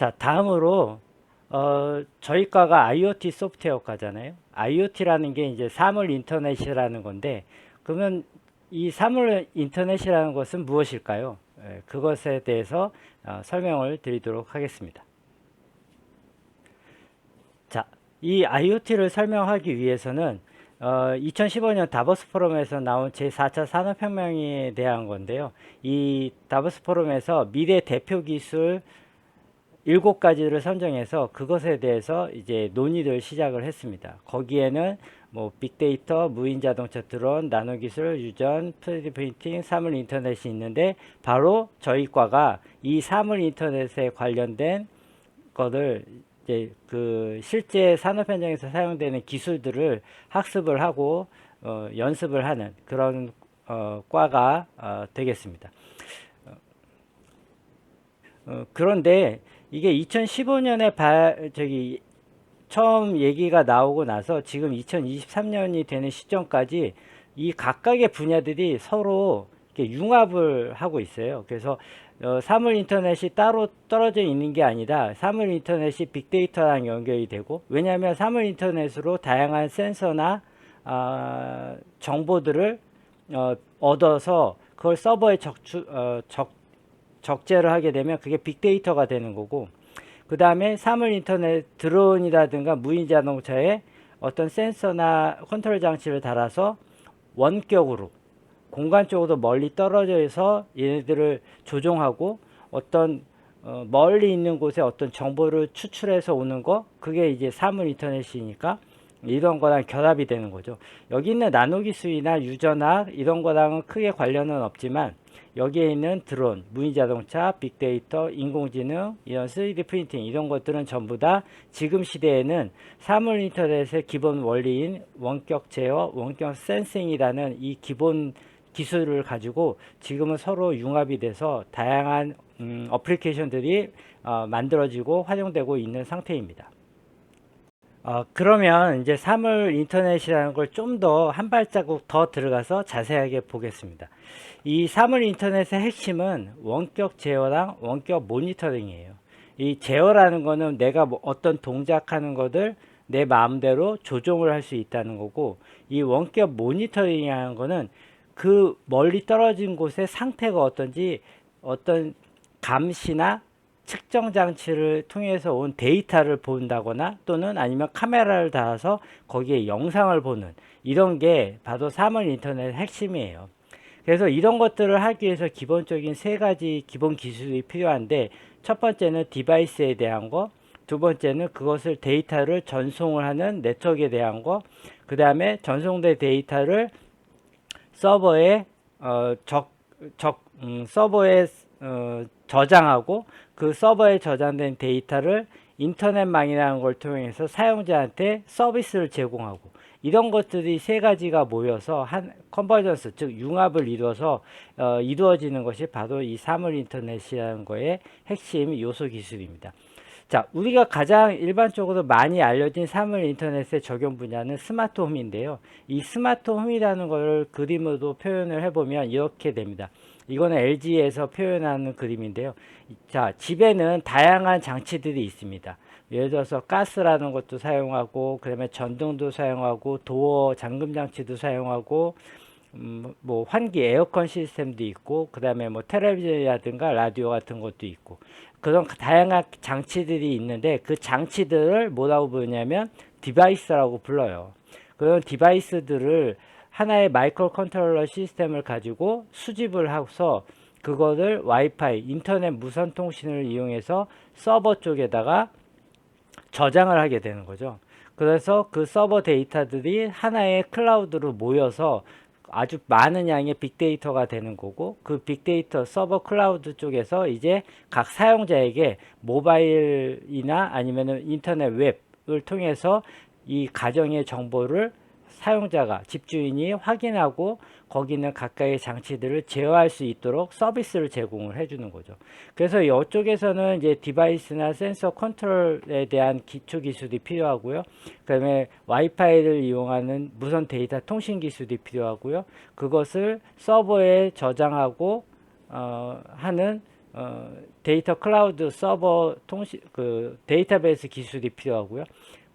자, 다음으로 저희 과가 IoT 소프트웨어과잖아요. IoT라는 게 이제 사물 인터넷이라는 건데, 그러면 이 사물 인터넷이라는 것은 무엇일까요? 그것에 대해서 설명을 드리도록 하겠습니다. 자, 이 IoT를 설명하기 위해서는 2015년 다보스 포럼에서 나온 제4차 산업혁명에 대한 건데요. 이 다보스 포럼에서 미래 대표 기술 7가지를 선정해서 그것에 대해서 이제 논의를 시작을 했습니다. 거기에는 뭐 빅데이터, 무인 자동차 드론, 나노 기술, 유전, 3D 프린팅, 사물 인터넷이 있는데 바로 저희 과가 이 사물 인터넷에 관련된 것을 이제 그 실제 산업 현장에서 사용되는 기술들을 학습을 하고 연습을 하는 그런 과가 되겠습니다. 그런데 이게 2015년에 처음 얘기가 나오고 나서 지금 2023년이 되는 시점까지 이 각각의 분야들이 서로 이렇게 융합을 하고 있어요. 그래서 사물 인터넷이 따로 떨어져 있는 게 아니라 사물 인터넷이 빅데이터랑 연결이 되고, 왜냐하면 사물 인터넷으로 다양한 센서나 정보들을 얻어서 그걸 서버에 적재를 하게 되면 그게 빅데이터가 되는 거고, 그 다음에 사물 인터넷 드론이라든가 무인 자동차에 어떤 센서나 컨트롤 장치를 달아서 원격으로 공간 쪽으로 멀리 떨어져서 얘네들을 조종하고 어떤 멀리 있는 곳에 어떤 정보를 추출해서 오는 거, 그게 이제 사물 인터넷이니까 이런 거랑 결합이 되는 거죠. 여기 있는 나노 기술이나 유전학 이런 거랑은 크게 관련은 없지만 여기에 있는 드론, 무인 자동차, 빅데이터, 인공지능, 이런 3D 프린팅 이런 것들은 전부 다 지금 시대에는 사물 인터넷의 기본 원리인 원격 제어, 원격 센싱이라는 이 기본 기술을 가지고 지금은 서로 융합이 돼서 다양한 어플리케이션들이 만들어지고 활용되고 있는 상태입니다. 그러면 이제 사물 인터넷이라는 걸 좀 더 한 발자국 더 들어가서 자세하게 보겠습니다. 이 사물 인터넷의 핵심은 원격 제어랑 원격 모니터링이에요. 이 제어라는 거는 내가 뭐 어떤 동작하는 것을 내 마음대로 조종을 할 수 있다는 거고, 이 원격 모니터링이라는 거는 그 멀리 떨어진 곳의 상태가 어떤지 어떤 감시나 측정 장치를 통해서 온 데이터를 본다거나 또는 아니면 카메라를 달아서 거기에 영상을 보는 이런 게 바로 사물 인터넷의 핵심이에요. 그래서 이런 것들을 하기 위해서 기본적인 3가지 기본 기술이 필요한데, 첫 번째는 디바이스에 대한 거, 두 번째는 그것을 데이터를 전송을 하는 네트워크에 대한 거, 그 다음에 전송된 데이터를 서버에 서버에 저장하고 그 서버에 저장된 데이터를 인터넷망이라는 걸 통해서 사용자한테 서비스를 제공하고, 이런 것들이 3가지가 모여서 한 컨버전스, 즉 융합을 이루어서 이루어지는 것이 바로 이 사물 인터넷이라는 거의 핵심 요소 기술입니다. 자, 우리가 가장 일반적으로 많이 알려진 사물 인터넷의 적용 분야는 스마트 홈인데요. 이 스마트 홈이라는 걸 그림으로 표현을 해보면 이렇게 됩니다. 이거는 LG에서 표현하는 그림인데요. 자, 집에는 다양한 장치들이 있습니다. 예를 들어서 가스라는 것도 사용하고, 그다음에 전등도 사용하고, 도어 잠금 장치도 사용하고, 뭐 환기 에어컨 시스템도 있고, 그다음에 뭐 텔레비전이라든가 라디오 같은 것도 있고, 그런 다양한 장치들이 있는데 그 장치들을 뭐라고 부르냐면 디바이스라고 불러요. 그런 디바이스들을 하나의 마이크로 컨트롤러 시스템을 가지고 수집을 해서 그거를 와이파이, 인터넷 무선 통신을 이용해서 서버 쪽에다가 저장을 하게 되는 거죠. 그래서 그 서버 데이터들이 하나의 클라우드로 모여서 아주 많은 양의 빅데이터가 되는 거고, 그 빅데이터 서버 클라우드 쪽에서 이제 각 사용자에게 모바일이나 아니면은 인터넷 웹을 통해서 이 가정의 정보를 사용자가, 집주인이 확인하고 거기는 각각의 장치들을 제어할 수 있도록 서비스를 제공을 해주는 거죠. 그래서 이쪽에서는 이제 디바이스나 센서 컨트롤에 대한 기초 기술이 필요하고요. 그다음에 와이파이를 이용하는 무선 데이터 통신 기술이 필요하고요. 그것을 서버에 저장하고 하는 데이터 클라우드 서버 통신 데이터베이스 기술이 필요하고요.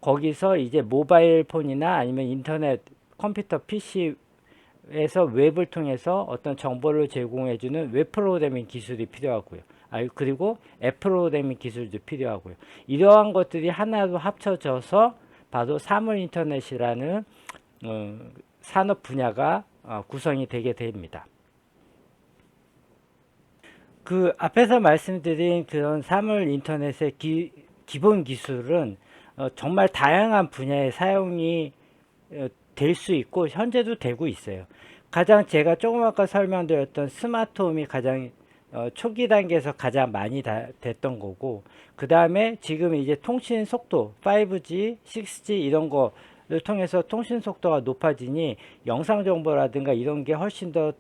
거기서 이제 모바일 폰이나 아니면 인터넷 컴퓨터 PC에서 웹을 통해서 어떤 정보를 제공해주는 웹 프로그래밍 기술이 필요하고요. 그리고 앱 프로그래밍 기술도 필요하고요. 이러한 것들이 하나로 합쳐져서 바로 사물 인터넷이라는 산업 분야가 구성이 되게 됩니다. 그 앞에서 말씀드린 그런 사물 인터넷의 기본 기술은 정말 다양한 분야에 사용이 될 수 있고 현재도 되고 있어요. 가장 제가 조금 아까 설명드렸던 스마트홈이 가장 초기 단계에서 가장 많이 됐던 거고, 그 다음에 지금 이제 통신 속도 5G, 6G 이런 거를 통해서 통신 속도가 높아지니 영상 정보라든가 이런 게 훨씬 더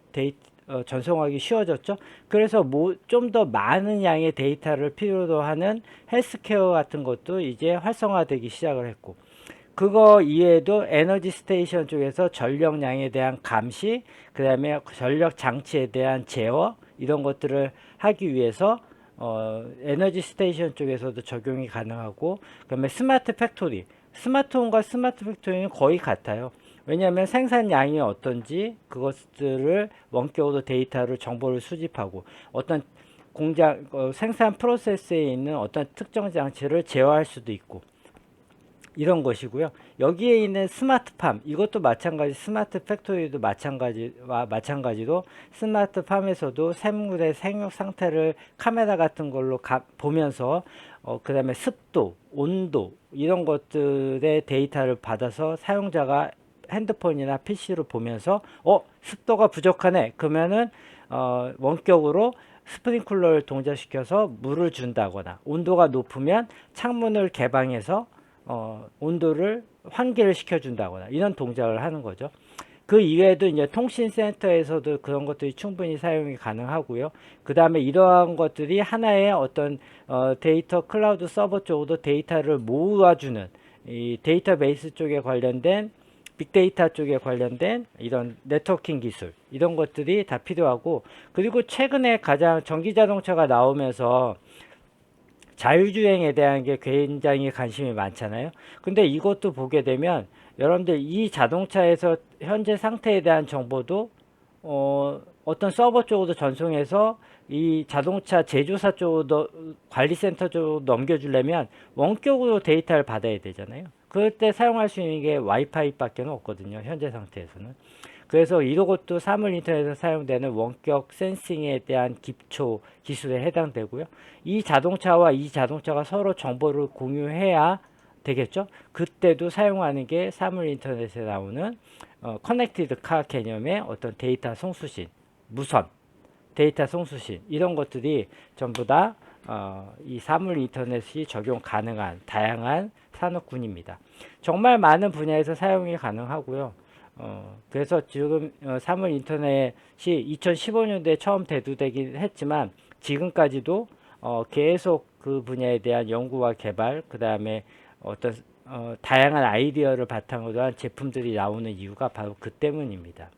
전송하기 쉬워졌죠. 그래서 좀 더 많은 양의 데이터를 필요로 하는 헬스케어 같은 것도 이제 활성화되기 시작을 했고, 그거 이외에도 에너지 스테이션 쪽에서 전력량에 대한 감시, 그 다음에 전력 장치에 대한 제어 이런 것들을 하기 위해서 에너지 스테이션 쪽에서도 적용이 가능하고, 그 다음에 스마트 팩토리, 스마트홈과 스마트 팩토리는 거의 같아요. 왜냐하면 생산량이 어떤지 그것들을 원격으로 데이터를 정보를 수집하고 어떤 공장 생산 프로세스에 있는 어떤 특정 장치를 제어할 수도 있고 이런 것이고요. 여기에 있는 스마트팜 이것도 마찬가지, 스마트 팩토리도 마찬가지로 스마트팜에서도 생물의 생육 상태를 카메라 같은 걸로 보면서 그 다음에 습도, 온도 이런 것들의 데이터를 받아서 사용자가 핸드폰이나 PC로 보면서 습도가 부족하네 그러면은 원격으로 스프링클러를 동작시켜서 물을 준다거나, 온도가 높으면 창문을 개방해서 온도를 환기를 시켜준다거나 이런 동작을 하는 거죠. 그 이외에도 이제 통신센터에서도 그런 것들이 충분히 사용이 가능하고요. 그 다음에 이러한 것들이 하나의 어떤 데이터 클라우드 서버 쪽으로 데이터를 모아주는 이 데이터베이스 쪽에 관련된 빅데이터 쪽에 관련된 이런 네트워킹 기술 이런 것들이 다 필요하고, 그리고 최근에 가장 전기자동차가 나오면서 자율주행에 대한 게 굉장히 관심이 많잖아요. 근데 이것도 보게 되면 여러분들 이 자동차에서 현재 상태에 대한 정보도 어떤 서버 쪽으로 전송해서 이 자동차 제조사 쪽으로 관리센터 쪽으로 넘겨주려면 원격으로 데이터를 받아야 되잖아요. 그럴 때 사용할 수 있는 게 와이파이밖에 없거든요. 현재 상태에서는. 그래서 이것도 사물 인터넷에서 사용되는 원격 센싱에 대한 기초 기술에 해당되고요. 이 자동차와 이 자동차가 서로 정보를 공유해야 되겠죠. 그때도 사용하는 게 사물 인터넷에 나오는 커넥티드 카 개념의 어떤 데이터 송수신, 무선 데이터 송수신 이런 것들이 전부 다 이 사물 인터넷이 적용 가능한 다양한 산업군입니다. 정말 많은 분야에서 사용이 가능하고요. 그래서 지금 사물 인터넷이 2015년도에 처음 대두되긴 했지만 지금까지도 계속 그 분야에 대한 연구와 개발, 그 다음에 어떤 다양한 아이디어를 바탕으로 한 제품들이 나오는 이유가 바로 그 때문입니다.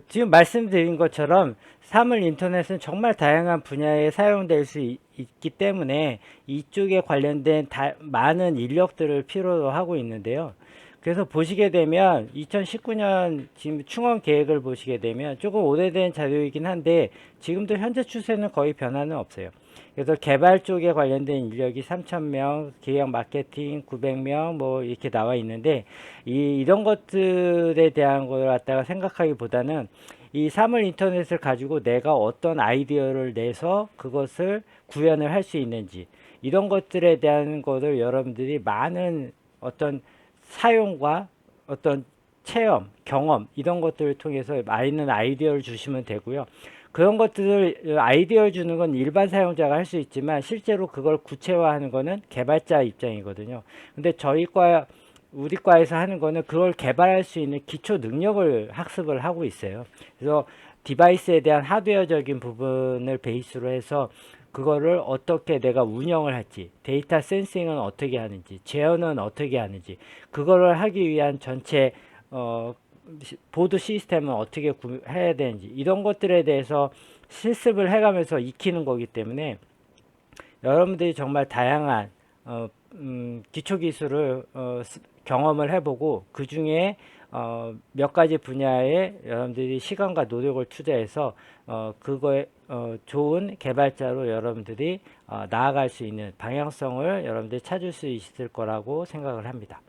지금 말씀드린 것처럼 사물 인터넷은 정말 다양한 분야에 사용될 수 있기 때문에 이쪽에 관련된 많은 인력들을 필요로 하고 있는데요. 그래서 보시게 되면 2019년 지금 충원 계획을 보시게 되면 조금 오래된 자료이긴 한데 지금도 현재 추세는 거의 변화는 없어요. 그래서 개발 쪽에 관련된 인력이 3,000명, 기획 마케팅 900명 뭐 이렇게 나와 있는데 이런 것들에 대한 걸 갖다가 생각하기보다는 이 사물 인터넷을 가지고 내가 어떤 아이디어를 내서 그것을 구현을 할 수 있는지 이런 것들에 대한 것을 여러분들이 많은 어떤 사용과 어떤 체험, 경험 이런 것들을 통해서 많은 아이디어를 주시면 되고요. 그런 것들을 아이디어를 주는 건 일반 사용자가 할 수 있지만 실제로 그걸 구체화하는 거는 개발자 입장이거든요. 근데 우리 과에서 하는 거는 그걸 개발할 수 있는 기초 능력을 학습을 하고 있어요. 그래서 디바이스에 대한 하드웨어적인 부분을 베이스로 해서 그거를 어떻게 내가 운영을 할지, 데이터 센싱은 어떻게 하는지, 제어는 어떻게 하는지, 그거를 하기 위한 전체 보드 시스템은 어떻게 해야 되는지 이런 것들에 대해서 실습을 해가면서 익히는 거기 때문에 여러분들이 정말 다양한 기초 기술을 경험을 해보고 그 중에 몇 가지 분야에 여러분들이 시간과 노력을 투자해서 그거에 좋은 개발자로 여러분들이 나아갈 수 있는 방향성을 여러분들이 찾을 수 있을 거라고 생각을 합니다.